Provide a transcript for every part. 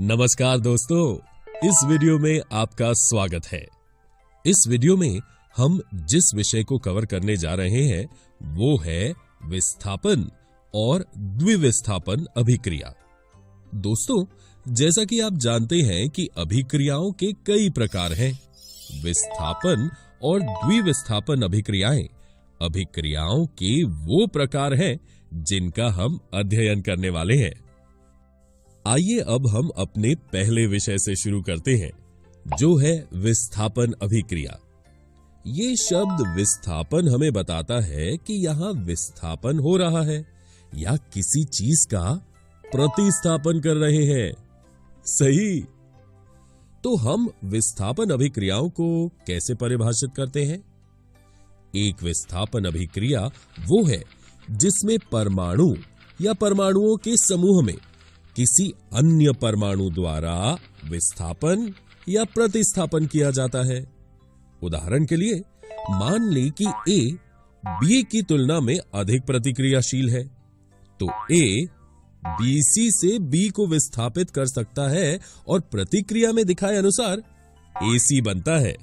नमस्कार दोस्तों, इस वीडियो में आपका स्वागत है। इस वीडियो में हम जिस विषय को कवर करने जा रहे हैं वो है विस्थापन और द्विविस्थापन अभिक्रिया। दोस्तों, जैसा कि आप जानते हैं कि अभिक्रियाओं के कई प्रकार हैं। विस्थापन और द्विविस्थापन अभिक्रियाएं अभिक्रियाओं के वो प्रकार हैं जिनका हम अध्ययन करने वाले हैं। आइए अब हम अपने पहले विषय से शुरू करते हैं, जो है विस्थापन अभिक्रिया। ये शब्द विस्थापन हमें बताता है कि यहां विस्थापन हो रहा है या किसी चीज का प्रतिस्थापन कर रहे हैं। सही। तो हम विस्थापन अभिक्रियाओं को कैसे परिभाषित करते हैं? एक विस्थापन अभिक्रिया वो है जिसमें परमाणु या परमाणुओं के समूह में किसी अन्य परमाणु द्वारा विस्थापन या प्रतिस्थापन किया जाता है। उदाहरण के लिए मान लें कि A B की तुलना में अधिक प्रतिक्रियाशील है, तो A BC से B को विस्थापित कर सकता है और प्रतिक्रिया में दिखाए अनुसार AC बनता है।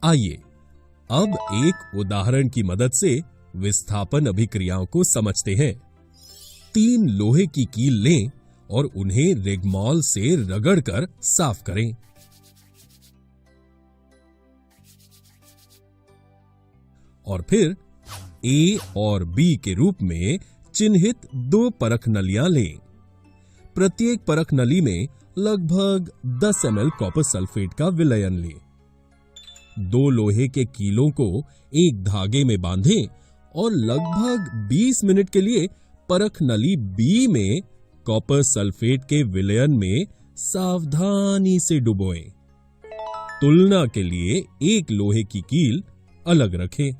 आइए अब एक उदाहरण की मदद से विस्थापन अभिक्रियाओं को समझते हैं। 3 लोहे की कील लें और उन्हें रिगमॉल से रगड़कर साफ करें। और फिर A और B के रूप में चिन्हित 2 परख नलियां लें। प्रत्येक परख नली में लगभग 10 ml कॉपर सल्फेट का विलयन लें। 2 लोहे के कीलों को एक धागे में बांधें और लगभग 20 मिनट के लिए परख नली B में कॉपर सल्फेट के विलयन में सावधानी से डुबोएं। तुलना के लिए एक लोहे की कील अलग रखें।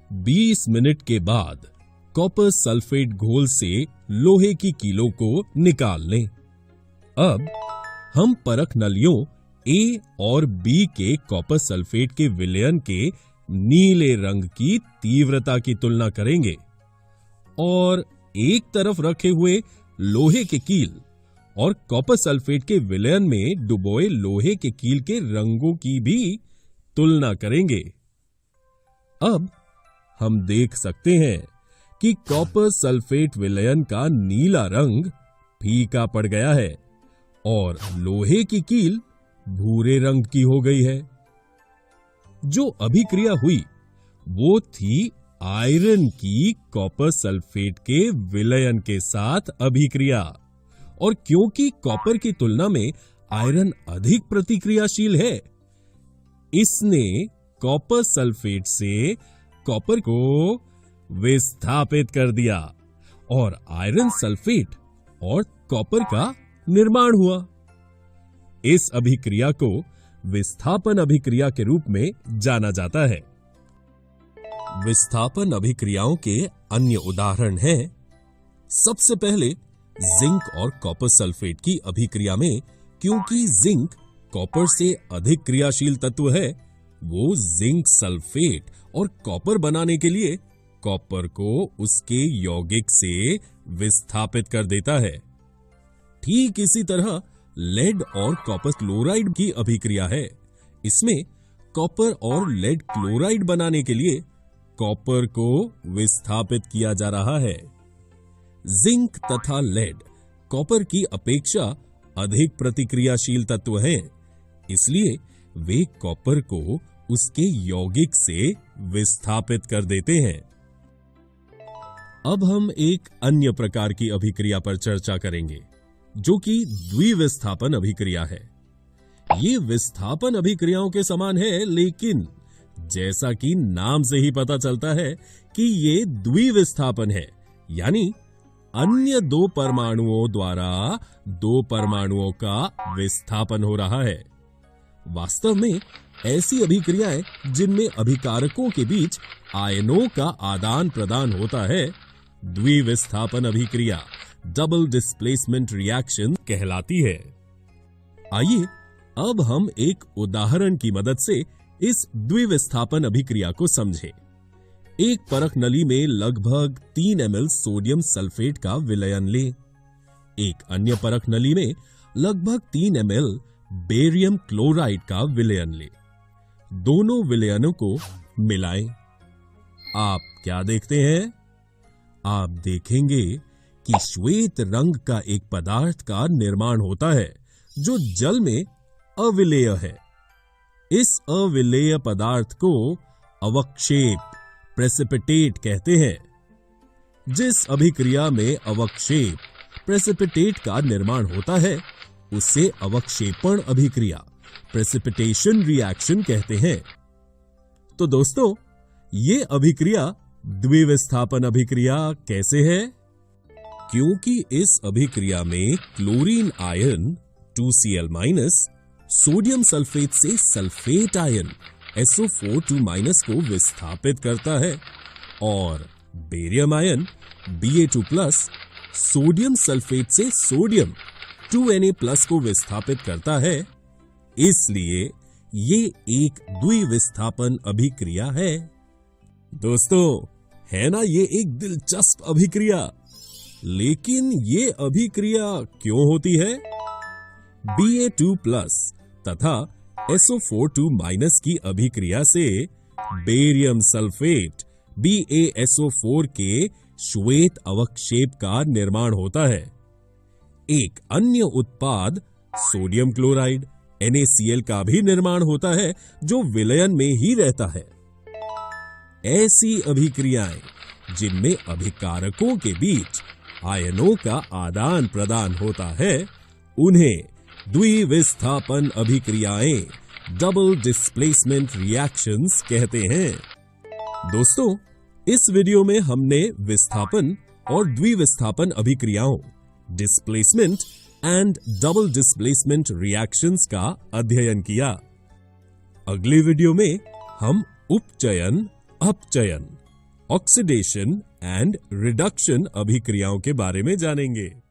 20 मिनट के बाद कॉपर सल्फेट घोल से लोहे की कीलों को निकाल लें। अब हम परख नलियों A और B के कॉपर सल्फेट के विलयन के नीले रंग की तीव्रता की तुलना करेंगे और एक तरफ रखे हुए लोहे के कील और कॉपर सल्फेट के विलयन में डुबोए लोहे के कील के रंगों की भी तुलना करेंगे। अब हम देख सकते हैं कि कॉपर सल्फेट विलयन का नीला रंग फीका पड़ गया है और लोहे की कील भूरे रंग की हो गई है। जो अभिक्रिया हुई वो थी आयरन की कॉपर सल्फेट के विलयन के साथ अभिक्रिया, और क्योंकि कॉपर की तुलना में आयरन अधिक प्रतिक्रियाशील है, इसने कॉपर सल्फेट से कॉपर को विस्थापित कर दिया और आयरन सल्फेट और कॉपर का निर्माण हुआ। इस अभिक्रिया को विस्थापन अभिक्रिया के रूप में जाना जाता है। विस्थापन अभिक्रियाओं के अन्य उदाहरण हैं। सबसे पहले जिंक और कॉपर सल्फेट की अभिक्रिया में, क्योंकि जिंक कॉपर से अधिक क्रियाशील तत्व है, वो जिंक सल्फेट और कॉपर बनाने के लिए कॉपर को उसके यौगिक से विस्थापित कर देता है। ठीक इसी तरह लेड और कॉपर क्लोराइड की अभिक्रिया है। इसमें कॉपर और लेड क्लोराइड बनाने के लिए कॉपर को विस्थापित किया जा रहा है। जिंक तथा लेड कॉपर की अपेक्षा अधिक प्रतिक्रियाशील तत्व हैं, इसलिए वे कॉपर को उसके यौगिक से विस्थापित कर देते हैं। अब हम एक अन्य प्रकार की अभिक्रिया पर चर्चा करेंगे, जो कि द्विविस्थापन अभिक्रिया है। ये विस्थापन अभिक्रियाओं के समान है, लेकिन जैसा कि नाम से ही पता चलता है कि ये द्विविस्थापन है, यानी अन्य 2 परमाणुओं द्वारा 2 परमाणुओं का विस्थापन हो रहा है। वास्तव में ऐसी अभिक्रियाएं जिनमें अभिकारकों के बीच आयनों का आदान प्रदान होता है, द्विविस्थापन अभिक्रिया डबल डिस्प्लेसमेंट रिएक्शन कहलाती है। आइए अब हम एक उदाहरण की मदद से इस द्विविस्थापन अभिक्रिया को समझें। एक परख नली में लगभग 3 ml सोडियम सल्फेट का विलयन लें। एक अन्य परख नली में लगभग 3 ml बेरियम क्लोराइड का विलयन लें। दोनों विलयनों को मिलाएं। आप क्या देखते हैं? आप देखेंगे कि श्वेत रंग का एक पदार्थ का निर्माण होता है जो जल में अविलेय है। इस अविलेय पदार्थ को अवक्षेप प्रेसिपिटेट कहते हैं। जिस अभिक्रिया में अवक्षेप प्रेसिपिटेट का निर्माण होता है उसे अवक्षेपण अभिक्रिया प्रेसिपिटेशन रिएक्शन कहते हैं। तो दोस्तों, ये अभिक्रिया द्विविस्थापन अभिक्रिया कैसे है? क्योंकि इस अभिक्रिया में chlorine ion 2Cl- sodium sulphate से सल्फेट आयन SO4 को विस्थापित करता है और barium ion Ba2+ sodium sulphate से सोडियम 2Na+ को विस्थापित करता है। इसलिए ये एक द्विविस्थापन अभिक्रिया है। दोस्तों, है ना ये एक दिलचस्प अभिक्रिया? लेकिन ये अभिक्रिया क्यों होती है? Ba2+ तथा SO4 की अभिक्रिया से बेरियम सल्फेट BaSO4 के श्वेत अवक्षेप का निर्माण होता है। एक अन्य उत्पाद सोडियम क्लोराइड NaCl का भी निर्माण होता है जो विलयन में ही रहता है। ऐसी अभिक्रियाएं जिनमें अभिकारकों के बीच आयनों का आदान प्रदान होता है उन्हें द्विविस्थापन अभिक्रियाएं डबल डिस्प्लेसमेंट रिएक्शंस कहते हैं। दोस्तों, इस वीडियो में हमने विस्थापन और द्विविस्थापन अभिक्रियाओं displacement and double displacement reactions का अध्ययन किया। अगले वीडियो में हम उपचयन, अपचयन, ऑक्सीडेशन एंड रिडक्शन अभिक्रियाओं के बारे में जानेंगे।